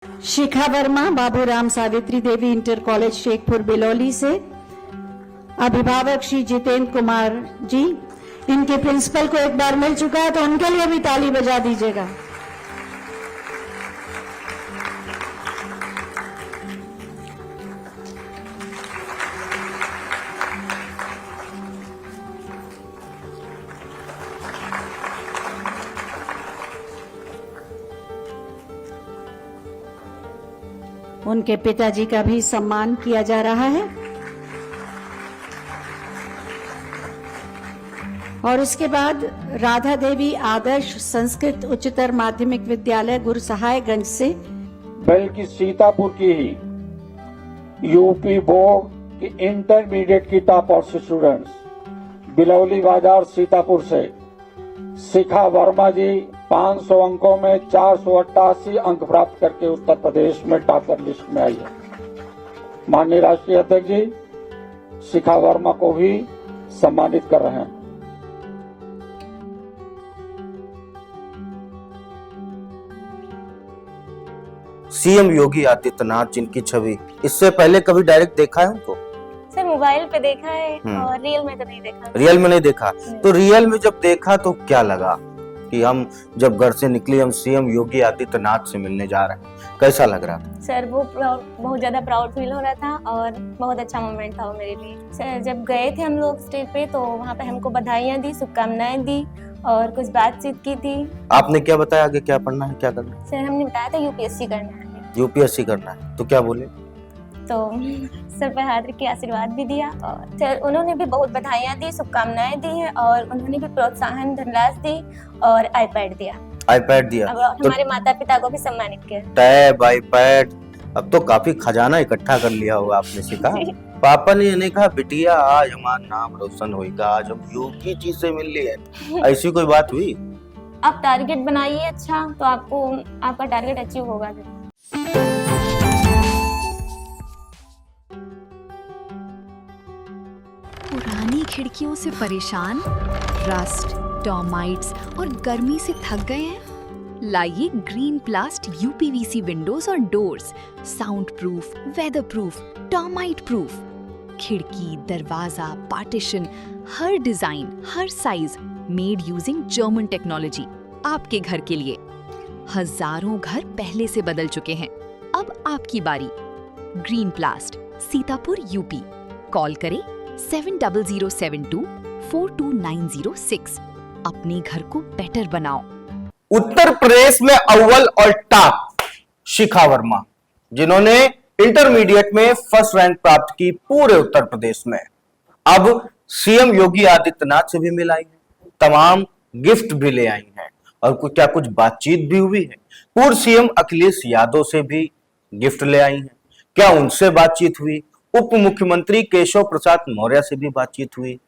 शिखा Verma Baburam Savitri Devi inter college Shekhpur Bilauli से, अभिभावक श्री जितेंद्र कुमार जी, इनके प्रिंसिपल को एक बार मिल चुका है तो उनके लिए भी ताली बजा दीजिएगा। उनके पिताजी का भी सम्मान किया जा रहा है और उसके बाद राधा देवी आदर्श संस्कृत उच्चतर माध्यमिक विद्यालय गुरसहायगंज से, बल्कि सीतापुर की ही यूपी बोर्ड की इंटरमीडिएट की टॉपर स्टूडेंट्स बिलौली बाजार सीतापुर से शिखा वर्मा जी 500 अंकों में 488 अंक प्राप्त करके उत्तर प्रदेश में टॉपर लिस्ट में आई है। माननीय राष्ट्रीय अध्यक्ष जी शिखा वर्मा को भी सम्मानित कर रहे हैं। सीएम योगी आदित्यनाथ जिनकी छवि, इससे पहले कभी डायरेक्ट देखा है उनको? सर मोबाइल पे देखा है और रियल में तो नहीं देखा। रियल में नहीं देखा? तो रियल में जब देखा तो क्या लगा कि हम जब घर से निकले हम सीएम योगी आदित्यनाथ से मिलने जा रहे हैं, कैसा लग रहा था? सर वो बहुत ज्यादा प्राउड फील हो रहा था और बहुत अच्छा मोमेंट था वो मेरे लिए। सर जब गए थे हम लोग स्टेज पे तो वहाँ पे हमको बधाइयाँ दी, शुभकामनाएं दी और कुछ बातचीत की थी। आपने क्या बताया आगे क्या पढ़ना है, क्या करना है? सर हमने बताया था यूपीएससी करना है। यूपीएससी करना है, तो क्या बोले? तो सर पे हाथ रख के आशीर्वाद भी दिया और सर उन्होंने भी बहुत बधाइयाँ दी, शुभकामनाएं दी हैं और उन्होंने भी प्रोत्साहन धनराशि दी और आईपैड दिया। आईपैड दिया? अब हमारे माता पिता को भी सम्मानित किया। टैब, आईपैड, अब तो काफी खजाना इकट्ठा कर लिया होगा आपने। सीखा पापा ने इन्हें कहा बिटिया आज हमारा नाम रोशन होगा, आज हम योगी जी से मिल लिए, ऐसी कोई बात हुई? आप टारगेट बनाइए अच्छा तो आपको आपका टारगेट अचीव होगा। पुरानी खिड़कियों से परेशान, रस्ट, टर्माइट्स और गर्मी से थक गए हैं? लाइए ग्रीन प्लास्ट यूपीवीसी विंडोज और doors, sound proof, weather proof, termite proof. खिड़की, दरवाजा, पार्टीशन, हर डिजाइन, हर size, made using German technology, आपके घर के लिए। हजारों घर पहले से बदल चुके हैं, अब आपकी बारी। Green प्लास्ट, Sitapur UP. कॉल करें 7072422906। अपने घर को बेटर बनाओ। उत्तर प्रदेश में अव्वल और टॉप शिखा वर्मा, जिन्होंने इंटरमीडिएट में फर्स्ट रैंक प्राप्त की पूरे उत्तर प्रदेश में, अब सीएम योगी आदित्यनाथ से भी मिल आई हैं, तमाम गिफ्ट भी ले आई हैं और क्या कुछ बातचीत भी हुई है। पूर्व सीएम अखिलेश यादव से भी गिफ्ट ले आई हैं, क्या उनसे बातचीत हुई? उप मुख्यमंत्री केशव प्रसाद मौर्य से भी बातचीत हुई,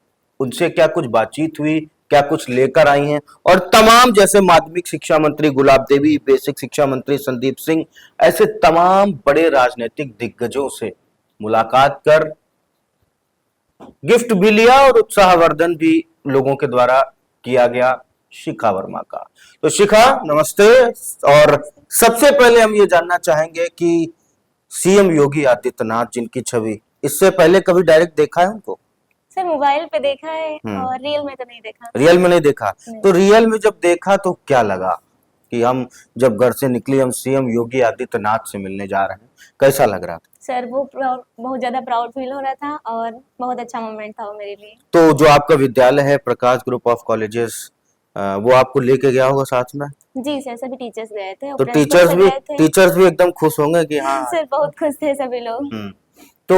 उनसे क्या कुछ बातचीत हुई, क्या कुछ लेकर आई हैं? और तमाम जैसे माध्यमिक शिक्षा मंत्री गुलाब देवी, बेसिक शिक्षा मंत्री संदीप सिंह, ऐसे तमाम बड़े राजनीतिक दिग्गजों से मुलाकात कर गिफ्ट भी लिया और उत्साहवर्धन भी लोगों के द्वारा किया गया शिखा वर्मा का। तो शिखा नमस्ते। और सबसे पहले हम ये जानना चाहेंगे कि सीएम योगी आदित्यनाथ जिनकी छवि, इससे पहले कभी डायरेक्ट देखा है उनको? सर मोबाइल पे देखा है और रियल में तो नहीं देखा। रियल में नहीं देखा? तो रियल में जब देखा तो क्या लगा कि हम जब घर से निकले हम सीएम योगी आदित्यनाथ से मिलने जा रहे हैं, कैसा लग रहा था? सर वो बहुत ज्यादा प्राउड फील हो रहा था और बहुत अच्छा मोमेंट था वो मेरे लिए। तो जो आपका विद्यालय है प्रकाश ग्रुप ऑफ कॉलेजेस, वो आपको लेके गया होगा साथ में? जी सर, सभी टीचर्स गए थे। तो टीचर्स भी एकदम खुश होंगे कि हाँ सर बहुत खुश थे सभी लोग। तो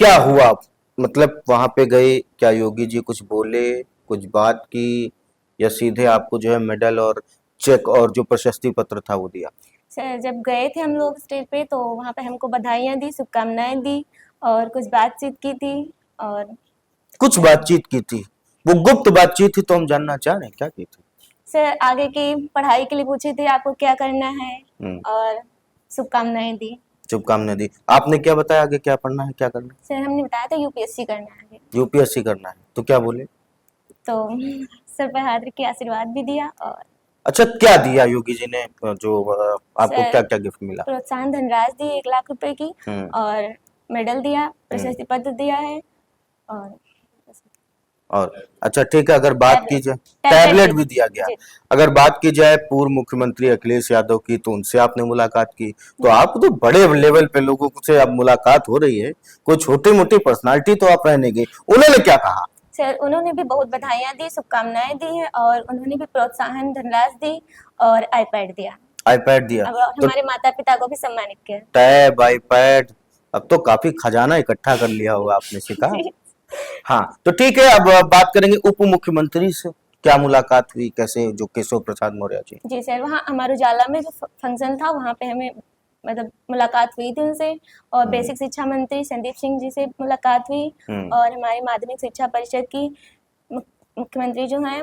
क्या हुआ, मतलब वहां पे गए, क्या योगी जी कुछ बोले, कुछ बात की, या सीधे आपको जो है मेडल और चेक और जो प्रशस्ति पत्र था वो दिया? सर जब गए थे हम लोग स्टेज पे तो वहाँ पे हमको बधाइयाँ दी, शुभकामनाएं दी और कुछ बातचीत की थी। और कुछ बातचीत की थी, वो गुप्त बातचीत थी, तो हम जानना चाह रहे हैं क्या की थी? सर आगे की पढ़ाई के लिए पूछे थे आपको क्या करना है और शुभकामनाएं दी। शुभकामनाएं दी। आपने क्या बताया आगे क्या पढ़ना है, क्या करना है? सर हमने बताया था यूपीएससी करना है। यूपीएससी करना है, तो क्या बोले? तो सर पे हाथ रख के आशीर्वाद भी दिया और अच्छा, क्या दिया योगी जी ने, जो आपको सर, क्या क्या गिफ्ट मिला? प्रोत्साहन धनराशि दी 1 लाख रुपए की, और मेडल दिया, प्रशस्ति पत्र दिया है, और और अच्छा ठीक है, अगर बात की जाए, टैबलेट टैबलेट भी भी दिया गया। जी। अगर बात की जाए पूर्व मुख्यमंत्री अखिलेश यादव की, तो उनसे आपने मुलाकात की, तो आप तो बड़े लेवल पे लोगों से अब मुलाकात हो रही है, कोई छोटी मोटी पर्सनालिटी तो आप रहने गए, उन्होंने क्या कहा? सर, उन्होंने भी बहुत बधाइयाँ दी, शुभकामनाएं दी हैं, और उन्होंने भी प्रोत्साहन धनराशि दी और आईपैड दिया। आईपैड दिया, अब तो हमारे माता पिता को भी सम्मानित किया। टैब, आईपैड, अब तो काफी खजाना इकट्ठा कर लिया होगा आपने, सीखा। हाँ, तो ठीक है, अब बात करेंगे उप मुख्यमंत्री से, क्या मुलाकात हुई, कैसे, जो केशव प्रसाद मौर्य जी? जी सर, वहाँ अमर उजाला में जो फंक्शन था, वहाँ पे हमें मतलब मुलाकात हुई थी उनसे, और बेसिक शिक्षा मंत्री संदीप सिंह जी से मुलाकात हुई, और हमारी माध्यमिक शिक्षा परिषद की मुख्यमंत्री जो हैं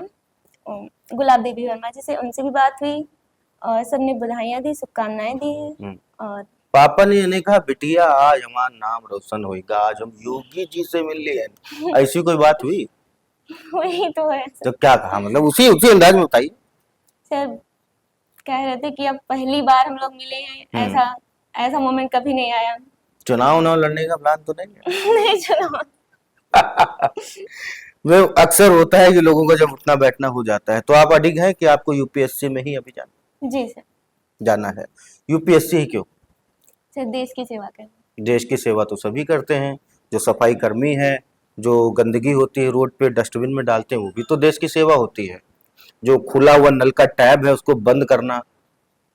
गुलाब देवी वर्मा जी से, उनसे भी बात हुई, और सबने बधाइयाँ दी, शुभकामनाएं दी हैं। और पापा ने इन्हें कहा, बिटिया आज हमारा नाम रोशन होगा, आज हम योगी जी से मिल लिए, ऐसी कोई बात हुई? वही तो है सर। तो क्या कहा, मतलब उसी उसी अंदाज में बताइए। सर, कह रहे थे कि अब पहली बार हम लोग मिले हैं, ऐसा ऐसा मोमेंट कभी नहीं आया। चुनाव लड़ने का प्लान तो नहीं है? नहीं चुनाव। वो अक्सर होता है कि लोगों का जब उठना बैठना हो जाता है, तो आप अडिग हैं कि आपको यूपीएससी में ही अभी जी सर। जाना है? यूपीएससी ही क्यों? सर, देश की सेवा करना। देश की सेवा तो सभी करते हैं, जो सफाई कर्मी है, जो गंदगी होती है रोड पे डस्टबिन में डालते हैं, वो भी तो देश की सेवा होती है। जो खुला हुआ नल का टैब है उसको बंद करना,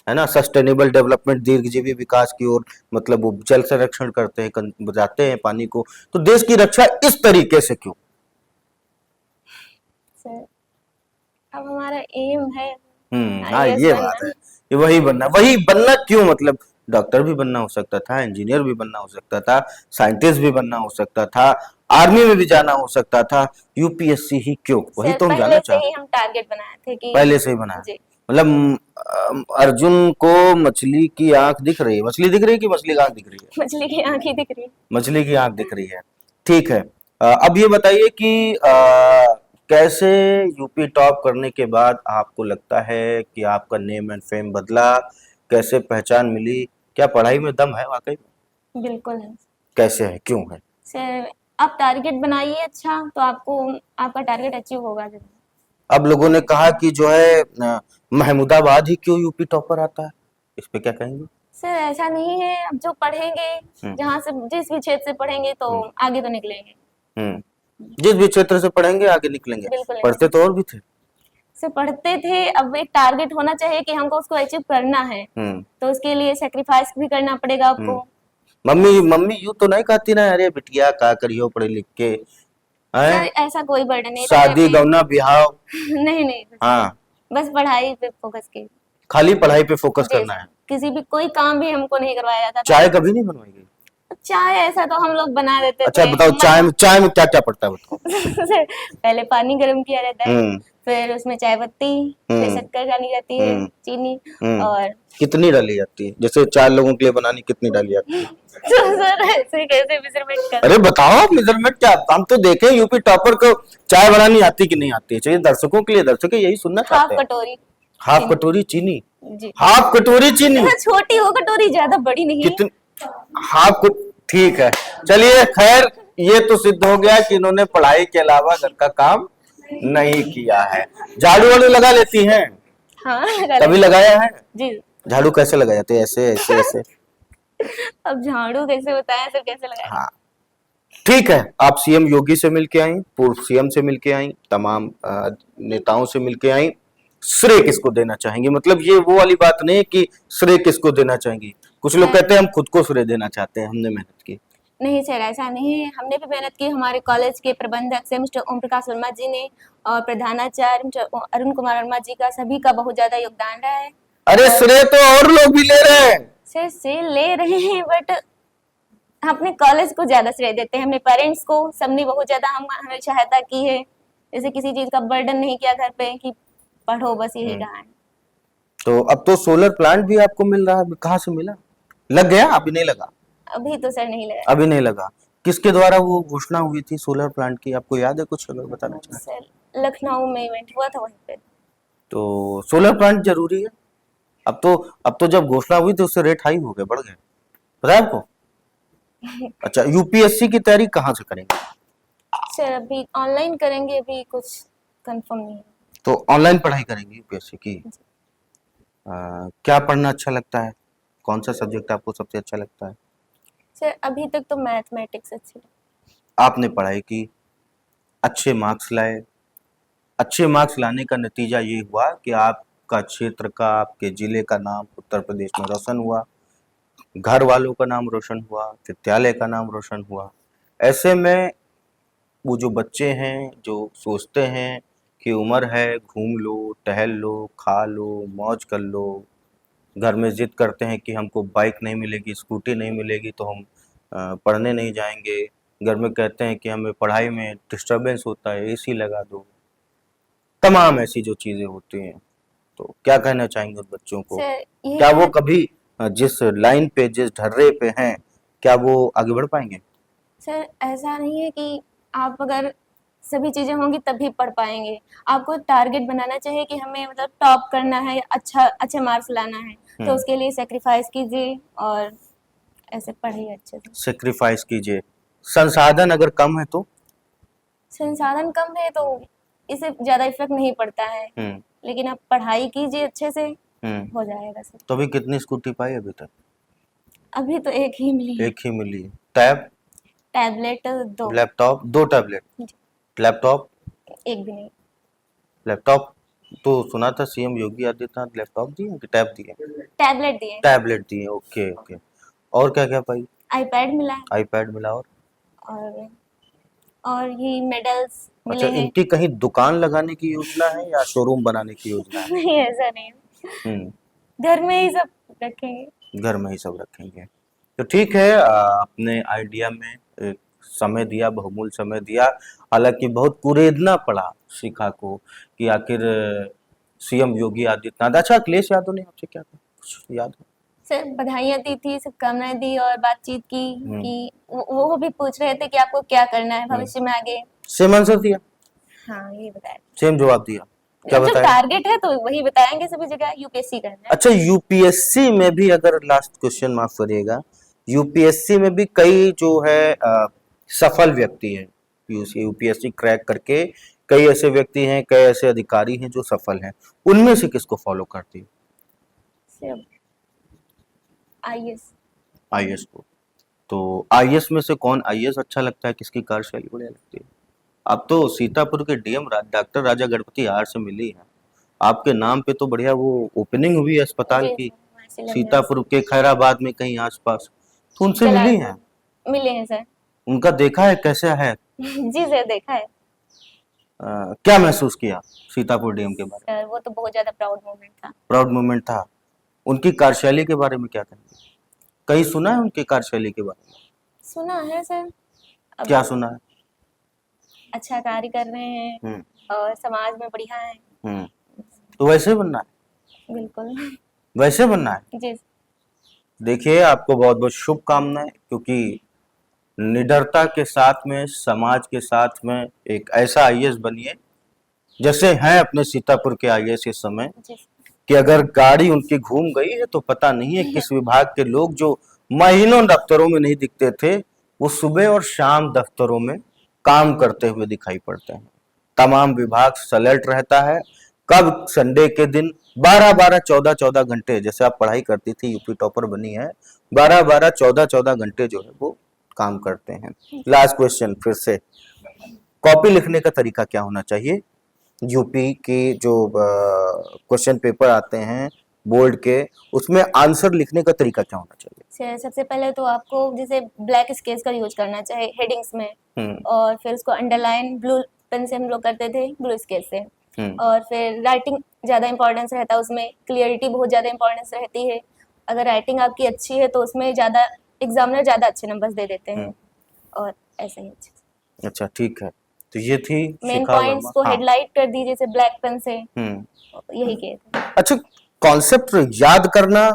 है ना, सस्टेनेबल डेवलपमेंट, दीर्घजीवी विकास की ओर, मतलब वो जल संरक्षण करते हैं, बचाते हैं पानी को, तो देश की रक्षा इस तरीके से क्यों? सर, अब हमारा एम है हाँ, IAS ये बनना। बात है, ये वही बनना क्यों, मतलब डॉक्टर भी बनना हो सकता था, इंजीनियर भी बनना हो सकता था, साइंटिस्ट भी बनना हो सकता था, आर्मी में भी जाना हो सकता था, यूपीएससी ही क्यों? वही सर, तो हम जानना पहले से चाहते ही हैं। हम टारगेट बनाए थे कि पहले से ही बनाया, जी। मतलब अर्जुन को मछली की आंख दिख रही है, मछली दिख रही है कि मछली की आंख दिख रही है? मछली की आंखें दिख रही है। मछली की आंख दिख रही है, ठीक है। अब ये बताइए कि कैसे यूपी टॉप करने के बाद आपको लगता है कि आपका नेम एंड फेम बदला, कैसे पहचान मिली, क्या पढ़ाई में दम है वाकई में? बिल्कुल है कैसे है, क्यों है? सर। आप टारगेट बनाइए अच्छा, तो आपको आपका टारगेट अचीव होगा जरूर। अब लोगों ने कहा कि जो है महमूदाबाद ही क्यों यूपी टॉपर आता है, इस पे क्या कहेंगे? सर, ऐसा नहीं है, अब जो पढ़ेंगे, जहाँ से जिस भी क्षेत्र से पढ़ेंगे तो आगे तो निकलेंगे। जिस भी क्षेत्र से पढ़ेंगे आगे निकलेंगे। बिल्कुल। पढ़ते तो और भी थे। सर, पढ़ते थे, अब एक टारगेट होना चाहिए कि हमको उसको अचीव करना है, तो उसके लिए सेक्रीफाइस भी करना पड़ेगा आपको। मम्मी यूं तो नहीं कहती ना, अरे बिटिया का करियो पढ़े लिख के, सर, हैं? ऐसा कोई बर्डन नहीं, शादी गौना बिहाव, नहीं, हाँ, बस पढ़ाई पे फोकस की। खाली पढ़ाई पे फोकस करना है। किसी भी कोई काम भी हमको नहीं करवाया जाता था। चाय कभी नहीं बनवाई गई? चाय ऐसा तो हम लोग बना देते अच्छा थे। बताओ, चाय में क्या क्या पड़ता है बताओ? सर, पहले पानी गर्म किया जाता है, फिर उसमें चाय पत्ती, फिर शक्कर डाली जाती है, चीनी, और कितनी डाली जाती है? जैसे 4 लोगों के लिए बनानी, कितनी डाली जाती है? तो सर, ऐसे कैसे मेजरमेंट कर? अरे बताओ आप, मेजरमेंट क्या, हम तो देखें यूपी टॉपर को चाय बनानी आती कि नहीं आती है, चाहिए दर्शकों के लिए, दर्शक यही सुनना हाफ चाहते हैं। कटोरी। हाफ कटोरी चीनी? जी। हाफ कटोरी चीनी? छोटी हो कटोरी, ज्यादा बड़ी नहीं है। कितनी? हाफ को, ठीक है, चलिए, खैर ये तो सिद्ध हो गया कि इन्होंने पढ़ाई के अलावा घर का काम नहीं किया है। झाड़ू वाड़ू लगा लेती हैं? हाँ, कभी लगाया है? जी। झाड़ू कैसे लगाए जाते हैं, ऐसे ऐसे ऐसे? अब झाड़ू कैसे बताएं सर, कैसे लगाएं? हाँ, ठीक है, आप सीएम योगी से मिलके आई, पूर्व सीएम से मिलके आई, तमाम नेताओं से मिलके आई, श्रेय किसको देना चाहेंगे? मतलब ये वो वाली बात नहीं है कि श्रेय किसको देना चाहेंगी, कुछ लोग कहते हैं हम खुद को श्रेय देना चाहते हैं, हमने मेहनत की। नहीं सर, ऐसा नहीं है, हमने भी मेहनत की। हमारे कॉलेज के प्रबंधक से मिस्टर ओम प्रकाश वर्मा जी ने, और प्रधानाचार्य मिस्टर अरुण कुमार वर्मा जी का, सभी का बहुत ज्यादा योगदान रहा है। अरे श्रेय तो और लोग भी ले रहे हैं। सर, से ले रहे हैं, बट अपने कॉलेज को ज्यादा श्रेय देते हैं, अपने पेरेंट्स को, सबने बहुत ज्यादा हमें सहायता की है। जैसे किसी चीज का बर्डन नहीं किया घर पे कि पढ़ो, बस यही कहा है। तो अब तो सोलर प्लांट भी आपको मिल रहा है, कहाँ से मिला? लग गया, अभी नहीं लगा? अभी तो सर नहीं लगा। अभी नहीं लगा। किसके द्वारा वो घोषणा हुई थी सोलर प्लांट की, आपको याद है कुछ, अगर बताना चाहें? सर, लखनऊ में इवेंट हुआ था, वहीं पे। तो सोलर प्लांट जरूरी है। अब तो जब घोषणा हुई तो उससे रेट हाई हो गए, बढ़ गए, पता है आपको? अच्छा, यूपीएससी की तैयारी कहाँ से करेंगे? सर अभी ऑनलाइन करेंगे, अभी कुछ कंफर्म नहीं है। तो ऑनलाइन पढ़ाई करेंगे यूपीएससी की। क्या पढ़ना अच्छा लगता है? कौन सा सब्जेक्ट आपको सबसे अच्छा लगता है? सर अभी तक तो मैथमेटिक्स अच्छी लगी। आपने पढ़ाई की, अच्छे मार्क्स लाए, अच्छे मार्क्स लाने का नतीजा ये हुआ कि आपका क्षेत्र का, आपके जिले का नाम उत्तर प्रदेश में रोशन हुआ, घर वालों का नाम रोशन हुआ, विद्यालय का नाम रोशन हुआ। ऐसे में वो जो बच्चे हैं जो सोचते हैं कि उम्र है, घूम लो, टहल लो, खा लो, मौज कर लो, घर में जिद करते हैं कि हमको बाइक नहीं मिलेगी, स्कूटी नहीं मिलेगी तो हम पढ़ने नहीं जाएंगे। घर में कहते हैं कि हमें पढ़ाई में डिस्टरबेंस होता है, एसी लगा दो, तमाम ऐसी जो चीजें होती हैं। तो क्या कहना चाहेंगे उन बच्चों को? सर ये क्या वो कभी जिस लाइन पे, जिस ढर्रे पे हैं, क्या वो आगे बढ़ पाएंगे? सर ऐसा नहीं है कि आप अगर सभी चीजें होंगी तभी पढ़ पाएंगे। आपको टारगेट बनाना चाहिए कि हमें मतलब टॉप करना है, अच्छे मार्क्स लाना है, तो उसके लिए सेक्रीफाइस कीजिए और ऐसे पढ़िए अच्छे से। सेक्रीफाइस कीजिए। संसाधन अगर कम है तो? संसाधन कम है तो इससे ज्यादा इफेक्ट नहीं पड़ता है, लेकिन आप पढ़ाई कीजिए अच्छे से, हो जाएगा सर। तो अभी कितनी स्कूटी पाई अभी तक? अभी तो एक ही मिली है। एक ही मिली है। Tab, tablet 2। लैपटॉप? 2 टैबलेट। जी। लैपटॉप? एक भी नहीं। लैपटॉप तो सुना था सीएम योगी आदित्यनाथ लैपटॉप दिए कि टैब दिए? टैबलेट दिए। टैबलेट दिए, ओके ओके। और क्या क्या पाई? आईपैड मिला है आईपैड मिला। और और ये मेडल्स मिले अच्छा, हैं। इनकी कहीं दुकान लगाने की योजना है या शोरूम बनाने की योजना है? नहीं ऐसा नहीं है, घर में ही सब रखेंगे। घर में ही सब रखेंगे। तो ठीक है, अपने आइडिया में एक समय दिया, बहुमूल्य समय दिया। हालांकि बहुत कुरेदना पड़ा शिखा को कि आखिर सीएम योगी आदित्यनाथ, अच्छा अखिलेश यादव ने आपसे क्या कहा, कुछ याद है? सर बधाइयाँ दी थी, शुभकामनाएं दी और बातचीत की कि वो भी पूछ रहे थे कि आपको क्या करना है भविष्य में आगे। सेम आंसर दिया? हाँ ये बताया, सेम जवाब दिया? क्या जो बताया? टारगेट है तो वही बताएंगे, सभी जगह यूपीएससी करना है। अच्छा, यूपीएससी में भी, अगर लास्ट क्वेश्चन माफ करिएगा, यूपीएससी में भी कई जो है सफल व्यक्ति हैं, यूपीएससी क्रैक करके कई ऐसे व्यक्ति हैं, कई ऐसे अधिकारी हैं जो सफल हैं। उनमें से किसको फॉलो करती है? सिर्फ आईएएस। आईएएस को। तो आईएएस में से कौन आईएएस अच्छा लगता है, किसकी कार्यशैली बढ़िया लगती है? अब तो सीतापुर के DM doctor Raja Ganapati R से मिली है, आपके नाम पे तो बढ़िया वो ओपनिंग हुई है अस्पताल की सीतापुर के खैराबाद में कहीं आसपास, तो उनसे मिली है? मिले हैं सर। उनका देखा है कैसा है? जी सर देखा है। क्या महसूस किया सीतापुर डीएम के बारे में? सर वो तो बहुत ज्यादा प्राउड मोमेंट था। प्राउड मोमेंट था। उनकी कार्यशैली के बारे में क्या कहेंगे? कहीं सुना है उनकी कार्यशैली के बारे में? सुना है सर। क्या सुना है? अच्छा कार्य कर रहे हैं और समाज में बढ़िया है। तो वैसे बनना है? बिल्कुल वैसे बनना है। जी। देखिए, आपको बहुत बहुत शुभकामनाएं, क्योंकि निडरता के साथ में, समाज के साथ में एक ऐसा आईएएस बनिए जैसे हैं अपने सीतापुर के आईएएस इस समय, कि अगर गाड़ी उनकी घूम गई है तो पता नहीं है किस विभाग के लोग जो महीनों दफ्तरों में नहीं दिखते थे, वो सुबह और शाम दफ्तरों में काम करते हुए दिखाई पड़ते हैं। तमाम विभाग सलर्ट रहता है। कब संडे के दिन 12-12, 14-14 घंटे, जैसे आप पढ़ाई करती थी, यूपी टॉपर बनी है, 12-12, 14-14 घंटे जो है वो काम करते हैं। लास्ट क्वेश्चन फिर से, कॉपी लिखने का तरीका क्या होना चाहिए? यूपी के जो क्वेश्चन पेपर आते हैं बोर्ड के, उसमें आंसर लिखने का तरीका क्या होना चाहिए? सबसे पहले तो आपको जैसे ब्लैक स्केच का यूज करना चाहिए हेडिंग्स में, और फिर उसको अंडरलाइन ब्लू पेन से हम लोग करते थे, ब्लू स्केच से। और फिर राइटिंग ज्यादा इंपॉर्टेंस रहता है, उसमें क्लियरिटी बहुत ज्यादा इंपॉर्टेंस रहती है। अगर राइटिंग आपकी अच्छी है तो उसमें ज्यादा एग्जामिनर ज्यादा अच्छे नंबर्स दे देते हैं, और ऐसा ही अच्छे। अच्छा ठीक है, तो ये थी मेन पॉइंट्स को हेडलाइट कर दी जैसे ब्लैक पेन से, यही किए थे। अच्छा, कॉन्सेप्ट याद करना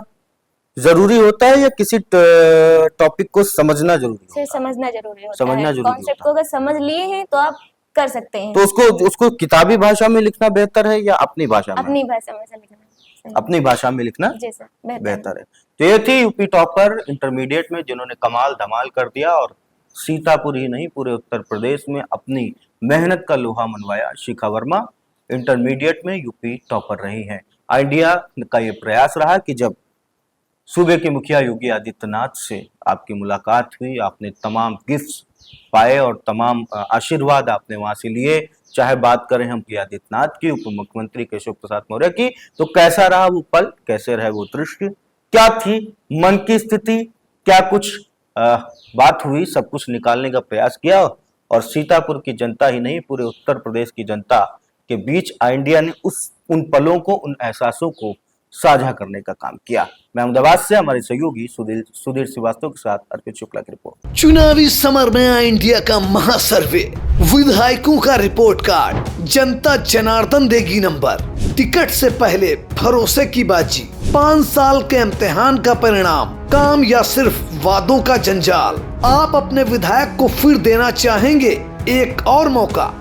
जरूरी होता है या किसी टॉपिक को समझना जरूरी होता है? समझना जरूरी होता समझना है। जरूरी कॉन्सेप्ट को अगर समझ लिए हैं तो आप कर सकते हैं। तो उसको किताबी भाषा में लिखना बेहतर है या अपनी भाषा में? अपनी भाषा में लिखना सही। अपनी भाषा में लिखना जी सर, बेहतर है। तो ये थी यूपी टॉपर इंटरमीडिएट में जिन्होंने कमाल धमाल कर दिया और सीतापुर ही नहीं पूरे उत्तर प्रदेश में अपनी मेहनत का लोहा मनवाया। शिखा वर्मा इंटरमीडिएट में यूपी टॉपर रही हैं। आइडिया का ये प्रयास रहा कि जब सूबे के मुखिया योगी आदित्यनाथ से आपकी मुलाकात हुई, आपने तमाम गिफ्ट्स पाए और तमाम आशीर्वाद आपने वहां से लिए, चाहे बात करें हम योगी आदित्यनाथ की, उप मुख्यमंत्री केशव प्रसाद मौर्य की, तो कैसा रहा वो पल, कैसे रहे वो दृश्य, क्या थी मन की स्थिति, क्या कुछ बात हुई, सब कुछ निकालने का प्रयास किया और सीतापुर की जनता ही नहीं पूरे उत्तर प्रदेश की जनता के बीच इंडिया ने उन पलों को, उन एहसासों को साझा करने का काम किया। मैं अहमदाबाद से हमारे सहयोगी सुधीर श्रीवास्तव के साथ अर्पित शुक्ला की रिपोर्ट। चुनावी समर में आया इंडिया का महासर्वे, विधायकों का रिपोर्ट कार्ड, जनता जनार्दन देगी नंबर, टिकट से पहले भरोसे की बाजी, 5 साल के इम्तिहान का परिणाम, काम या सिर्फ वादों का जंजाल। आप अपने विधायक को फिर देना चाहेंगे एक और मौका?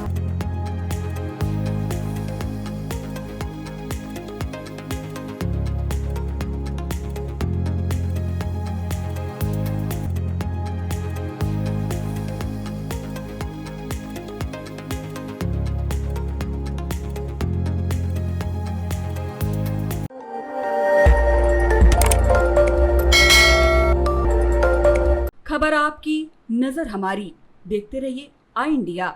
खबर आपकी, नजर हमारी। देखते रहिए आई इंडिया।